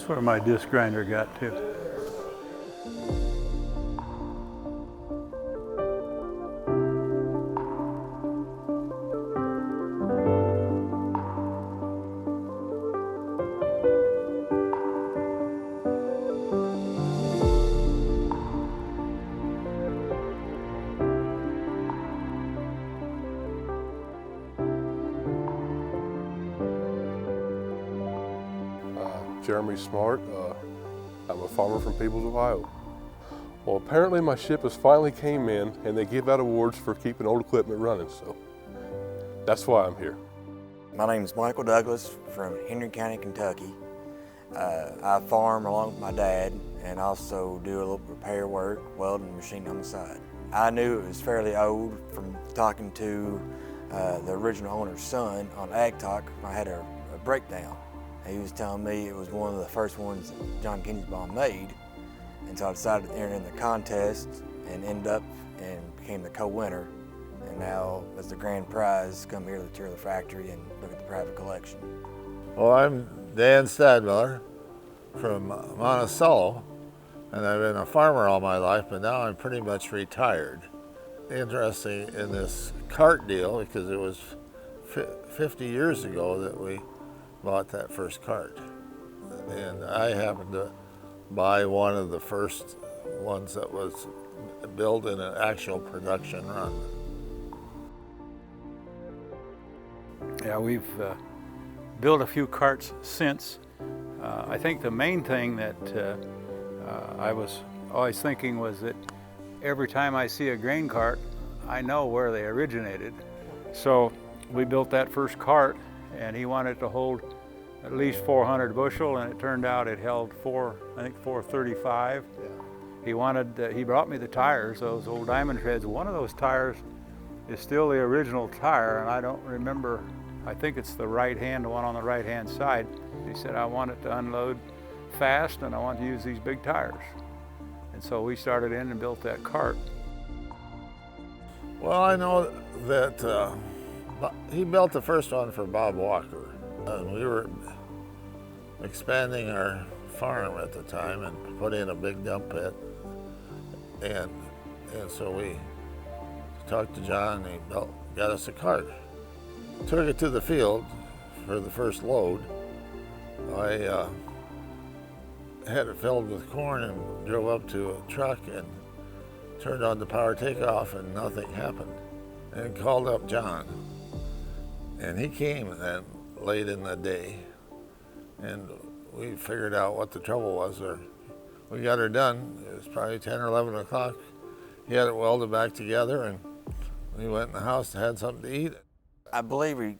That's where my disc grinder got to. Jeremy Smart. I'm a farmer from Peebles, Ohio. Well, apparently my ship has finally came in and they give out awards for keeping old equipment running, so that's why I'm here. My name is Michael Douglas from Henry County, Kentucky. I farm along with my dad and also do a little repair work, welding machine on the side. I knew it was fairly old from talking to the original owner's son on Ag Talk. I had a breakdown. He was telling me it was one of the first ones that John Kinze made, and so I decided to enter in the contest and end up and became the co-winner. And now, as the grand prize, come here to the tour of the factory and look at the private collection. Well, I'm Dan Stadmiller from Monticello, and I've been a farmer all my life, but now I'm pretty much retired. Interesting in this cart deal, because it was 50 years ago that we bought that first cart. And I happened to buy one of the first ones that was built in an actual production run. Yeah, we've built a few carts since. I think the main thing that I was always thinking was that every time I see a grain cart, I know where they originated. So we built that first cart, and he wanted to hold at least 400 bushel, and it turned out it held 435. Yeah. He brought me the tires, those old diamond treads. One of those tires is still the original tire, and I don't remember, I think it's the right hand, the one on the right hand side. He said, I want it to unload fast and I want to use these big tires. And so we started in and built that cart. Well, I know that he built the first one for Bob Walker. We were expanding our farm at the time and put in a big dump pit. And so we talked to John and he got us a cart. Took it to the field for the first load. I had it filled with corn and drove up to a truck and turned on the power takeoff and nothing happened. And called up John. And he came then late in the day and we figured out what the trouble was. We got her done. It was probably 10 or 11 o'clock. He had it welded back together and we went in the house and had something to eat. I believe we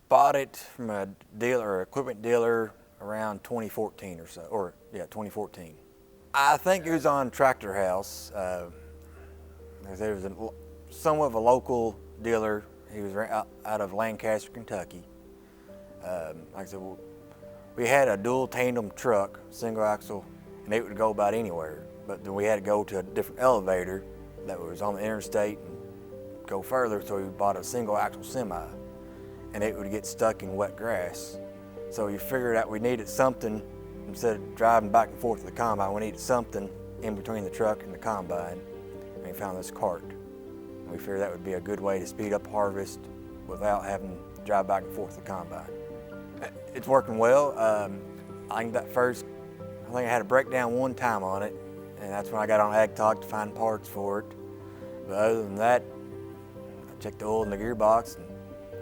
bought it from a dealer, equipment dealer, around 2014 or so, 2014. I think it was on Tractor House. There was somewhat of a local dealer. He was out of Lancaster, Kentucky. Like I said, we had a dual tandem truck, single axle, and it would go about anywhere. But then we had to go to a different elevator that was on the interstate and go further, so we bought a single axle semi, and it would get stuck in wet grass. So we figured out we needed something, instead of driving back and forth to the combine, we needed something in between the truck and the combine, and we found this cart. And we figured that would be a good way to speed up harvest without having to drive back and forth to the combine. It's working well. I think I had a breakdown one time on it, and that's when I got on Ag Talk to find parts for it. But other than that, I check the oil in the gearbox and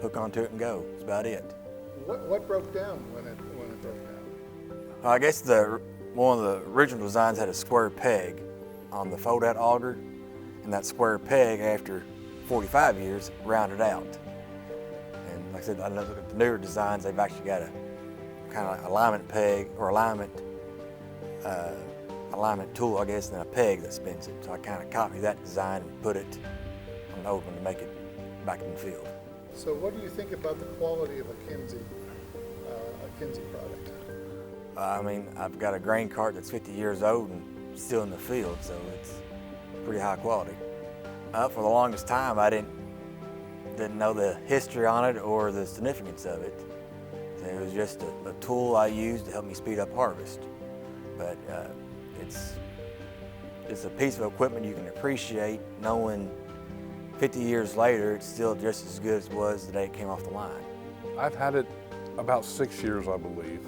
hook onto it and go. That's about it. What broke down when it broke down? I guess one of the original designs had a square peg on the fold-out auger, and that square peg, after 45 years, rounded out. And like I said, I know the newer designs, they've actually got a kind of alignment peg or alignment tool, I guess, and a peg that spins it. So I kind of copied that design and put it on the old one to make it back in the field. So what do you think about the quality of a Kinze product? I mean, I've got a grain cart that's 50 years old and still in the field, so it's pretty high quality. For the longest time, I didn't know the history on it or the significance of it. So it was just a tool I used to help me speed up harvest. but it's a piece of equipment you can appreciate, knowing 50 years later it's still just as good as it was the day it came off the line. I've had it about 6 years, I believe.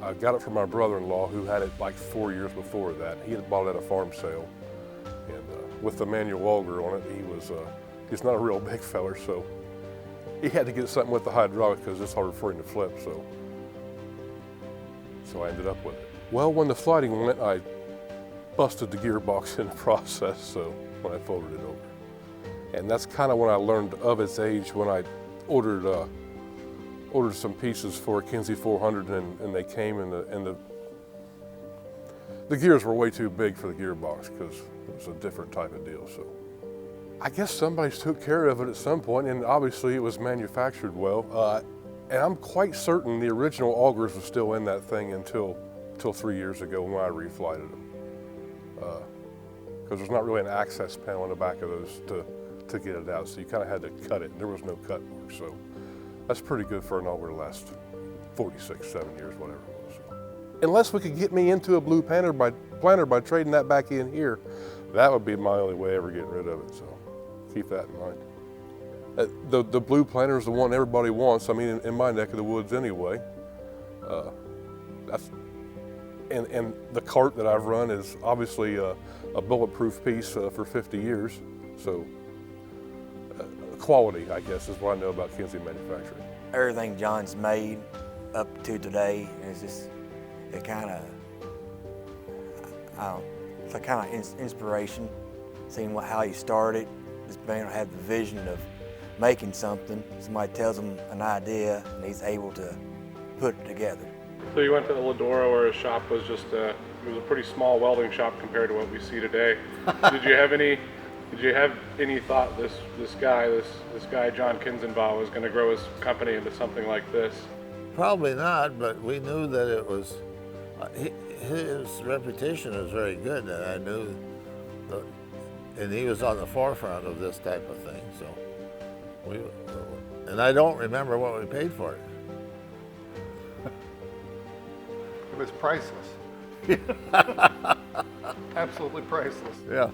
I got it from my brother-in-law, who had it like 4 years before that. He had bought it at a farm sale, and with the manual auger on it, he's not a real big feller, so he had to get something with the hydraulic because it's harder for him to flip. So I ended up with it. Well, when the sliding went, I busted the gearbox in the process. So when I folded it over, and that's kind of when I learned of its age, when I ordered some pieces for a Kinze 400, and they came, and the gears were way too big for the gearbox because it was a different type of deal. So I guess somebody took care of it at some point, and obviously it was manufactured well. And I'm quite certain the original augers were still in that thing until 3 years ago when I reflighted them. Because there's not really an access panel in the back of those to get it out, so you kind of had to cut it, and there was no cut work. So that's pretty good for an auger to last 46, 7 years, whatever it was. Unless we could get me into a blue planter by trading that back in here, that would be my only way ever getting rid of it, so keep that in mind. The blue planter is the one everybody wants, I mean, in my neck of the woods anyway. And the cart that I've run is obviously a bulletproof piece for 50 years, so quality, I guess, is what I know about Kinze manufacturing. Everything John's made up to today is just, it's a kind of inspiration, seeing how he started, just being able to have the vision of making something. Somebody tells him an idea and he's able to put it together. So you went to the Ladora, where his shop was just it was a pretty small welding shop compared to what we see today. Did you have any thought this guy John Kinzenbaugh was going to grow his company into something like this? Probably not, but we knew that it was, his reputation was very good, and I knew and he was on the forefront of this type of thing, so and I don't remember what we paid for it. It was priceless. Absolutely priceless. Yeah.